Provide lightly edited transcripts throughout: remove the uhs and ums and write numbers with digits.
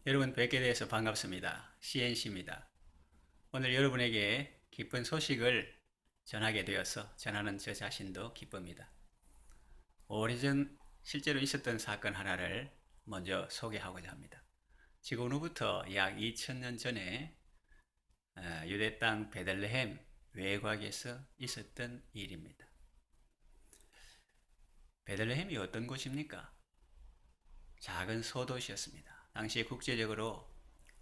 여러분 뵙게 되어서 반갑습니다. CNC입니다. 오늘 여러분에게 기쁜 소식을 전하게 되어서 전하는 저 자신도 기쁩니다. 오래전 실제로 있었던 사건 하나를 먼저 소개하고자 합니다. 지금 후부터 약 2000년 전에 유대 땅 베들레헴 외곽에서 있었던 일입니다. 베들레헴이 어떤 곳입니까? 작은 소도시였습니다. 당시 국제적으로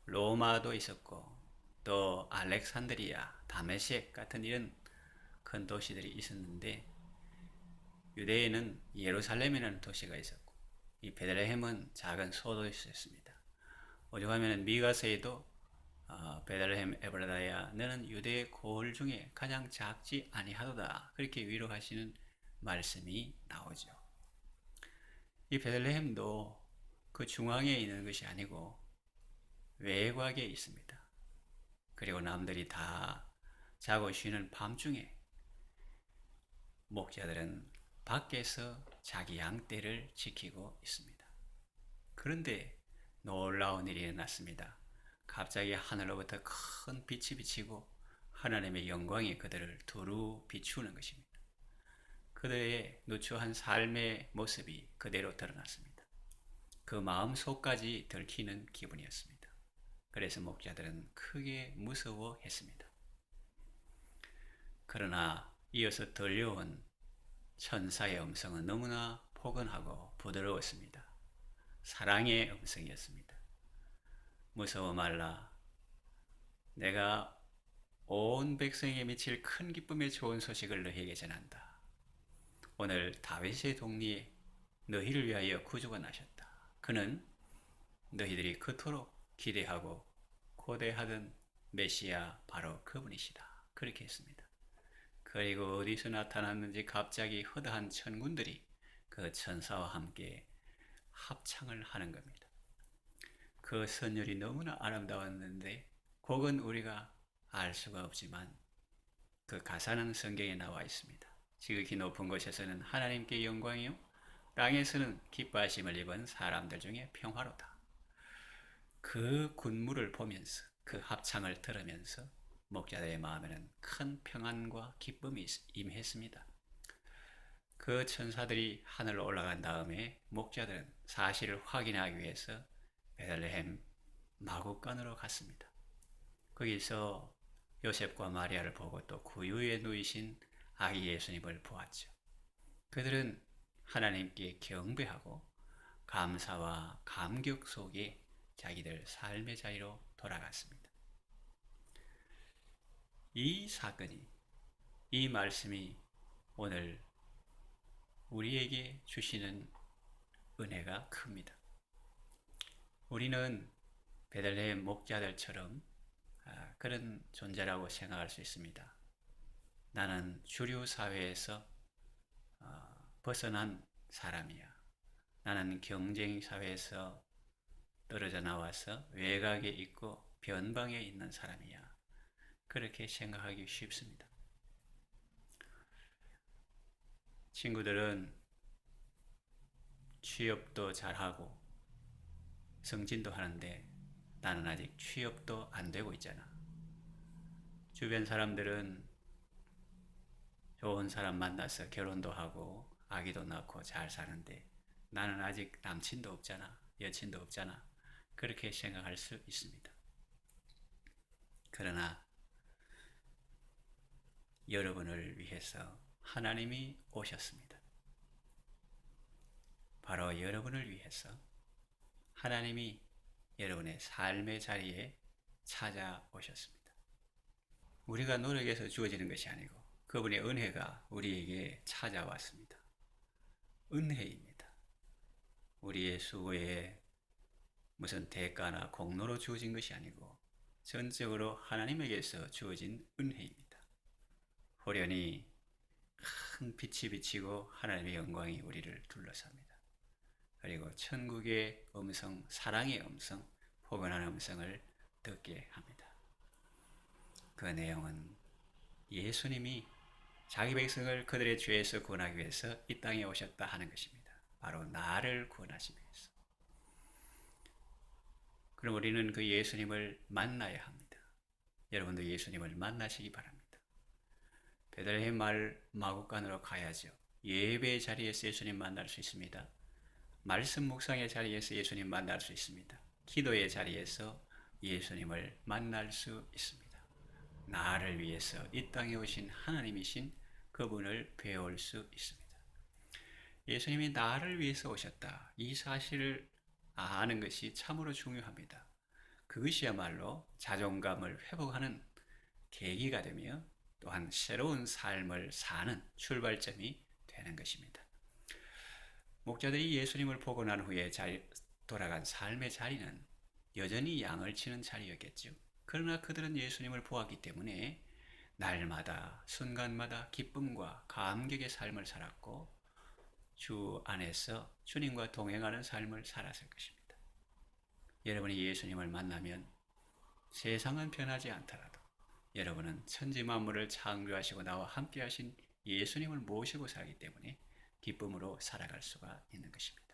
로마도 있었고 또 알렉산드리아, 다메섹 같은 이런 큰 도시들이 있었는데 유대에는 예루살렘이라는 도시가 있었고 이 베들레헴은 작은 소도시였습니다. 오죽하면 미가서에도 베들레헴 에브라다야 너는 유대의 고을 중에 가장 작지 아니하도다 그렇게 위로하시는 말씀이 나오죠. 이 베들레헴도 그 중앙에 있는 것이 아니고 외곽에 있습니다. 그리고 남들이 다 자고 쉬는 밤중에 목자들은 밖에서 자기 양떼를 지키고 있습니다. 그런데 놀라운 일이 일어났습니다. 갑자기 하늘로부터 큰 빛이 비치고 하나님의 영광이 그들을 두루 비추는 것입니다. 그들의 누추한 삶의 모습이 그대로 드러났습니다. 그 마음 속까지 들키는 기분이었습니다. 그래서 목자들은 크게 무서워했습니다. 그러나 이어서 들려온 천사의 음성은 너무나 포근하고 부드러웠습니다. 사랑의 음성이었습니다. 무서워 말라. 내가 온 백성에게 미칠 큰 기쁨의 좋은 소식을 너희에게 전한다. 오늘 다윗의 동리에 너희를 위하여 구주가 나셨다. 그는 너희들이 그토록 기대하고 고대하던 메시아 바로 그분이시다. 그렇게 했습니다. 그리고 어디서 나타났는지 갑자기 허다한 천군들이 그 천사와 함께 합창을 하는 겁니다. 그 선율이 너무나 아름다웠는데 곡은 우리가 알 수가 없지만 그 가사는 성경에 나와 있습니다. 지극히 높은 곳에서는 하나님께 영광이요 땅에서는 기뻐하심을 입은 사람들 중에 평화로다. 그 군무를 보면서 그 합창을 들으면서 목자들의 마음에는 큰 평안과 기쁨이 임했습니다. 그 천사들이 하늘로 올라간 다음에 목자들은 사실을 확인하기 위해서 베들레헴 마구간으로 갔습니다. 거기서 요셉과 마리아를 보고 또 구유에 누이신 아기 예수님을 보았죠. 그들은 하나님께 경배하고 감사와 감격 속에 자기들 삶의 자리로 돌아갔습니다. 이 사건이, 이 말씀이 오늘 우리에게 주시는 은혜가 큽니다. 우리는 베들레헴 목자들처럼 그런 존재라고 생각할 수 있습니다. 나는 주류 사회에서 벗어난 사람이야. 나는 경쟁 사회에서 떨어져 나와서 외곽에 있고 변방에 있는 사람이야. 그렇게 생각하기 쉽습니다. 친구들은 취업도 잘하고 승진도 하는데 나는 아직 취업도 안 되고 있잖아. 주변 사람들은 좋은 사람 만나서 결혼도 하고 아기도 낳고 잘 사는데 나는 아직 남친도 없잖아. 여친도 없잖아. 그렇게 생각할 수 있습니다. 그러나 여러분을 위해서 하나님이 오셨습니다. 바로 여러분을 위해서 하나님이 여러분의 삶의 자리에 찾아오셨습니다. 우리가 노력해서 주어지는 것이 아니고 그분의 은혜가 우리에게 찾아왔습니다. 은혜입니다. 우리의 수고에 무슨 대가나 공로로 주어진 것이 아니고 전적으로 하나님에게서 주어진 은혜입니다. 호련히 큰 빛이 비치고 하나님의 영광이 우리를 둘러쌉니다. 그리고 천국의 음성, 사랑의 음성, 포근한 음성을 듣게 합니다. 그 내용은 예수님이 자기 백성을 그들의 죄에서 구원하기 위해서 이 땅에 오셨다 하는 것입니다. 바로 나를 구원하시기 위해서. 그럼 우리는 그 예수님을 만나야 합니다. 여러분도 예수님을 만나시기 바랍니다. 베들레헴 마을 마구간으로 가야죠. 예배 자리에서 예수님 만날 수 있습니다. 말씀 묵상의 자리에서 예수님 만날 수 있습니다. 기도의 자리에서 예수님을 만날 수 있습니다. 나를 위해서 이 땅에 오신 하나님이신 그분을 배울 수 있습니다. 예수님이 나를 위해서 오셨다. 이 사실을 아는 것이 참으로 중요합니다. 그것이야말로 자존감을 회복하는 계기가 되며 또한 새로운 삶을 사는 출발점이 되는 것입니다. 목자들이 예수님을 보고 난 후에 돌아간 삶의 자리는 여전히 양을 치는 자리였겠죠. 그러나 그들은 예수님을 보았기 때문에 날마다 순간마다 기쁨과 감격의 삶을 살았고 주 안에서 주님과 동행하는 삶을 살았을 것입니다. 여러분이 예수님을 만나면 세상은 변하지 않더라도 여러분은 천지 만물을 창조하시고 나와 함께 하신 예수님을 모시고 살기 때문에 기쁨으로 살아갈 수가 있는 것입니다.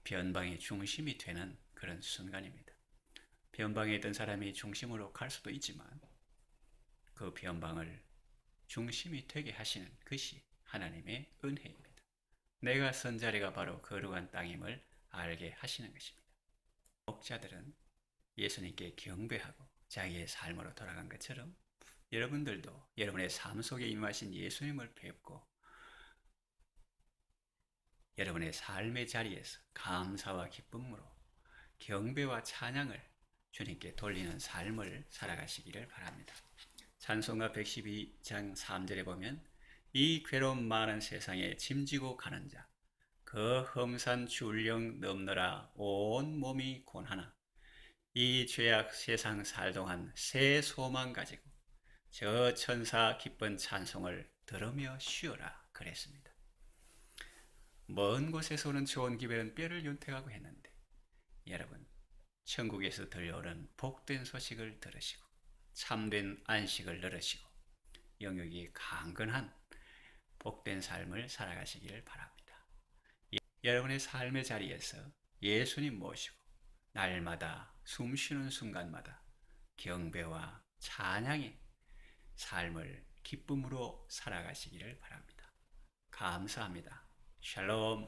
변방의 중심이 되는 그런 순간입니다. 변방에 있던 사람이 중심으로 갈 수도 있지만 그 변방을 중심이 되게 하시는 것이 하나님의 은혜입니다. 내가 선 자리가 바로 거룩한 땅임을 알게 하시는 것입니다. 목자들은 예수님께 경배하고 자기의 삶으로 돌아간 것처럼 여러분들도 여러분의 삶 속에 임하신 예수님을 뵙고 여러분의 삶의 자리에서 감사와 기쁨으로 경배와 찬양을 주님께 돌리는 삶을 살아가시기를 바랍니다. 찬송가 112장 3절에 보면 이 괴로움 많은 세상에 짐지고 가는 자 그 험산 줄령 넘느라 온 몸이 곤하나 이 죄악 세상 살동안 새 소망 가지고 저 천사 기쁜 찬송을 들으며 쉬어라 그랬습니다. 먼 곳에서 오는 좋은 기별은 뼈를 윤택하고 했는데 여러분 천국에서 들려오는 복된 소식을 들으시고 참된 안식을 누리시고 영육이 강건한 복된 삶을 살아가시기를 바랍니다. 여러분의 삶의 자리에서 예수님 모시고 날마다 숨쉬는 순간마다 경배와 찬양의 삶을 기쁨으로 살아가시기를 바랍니다. 감사합니다. 샬롬.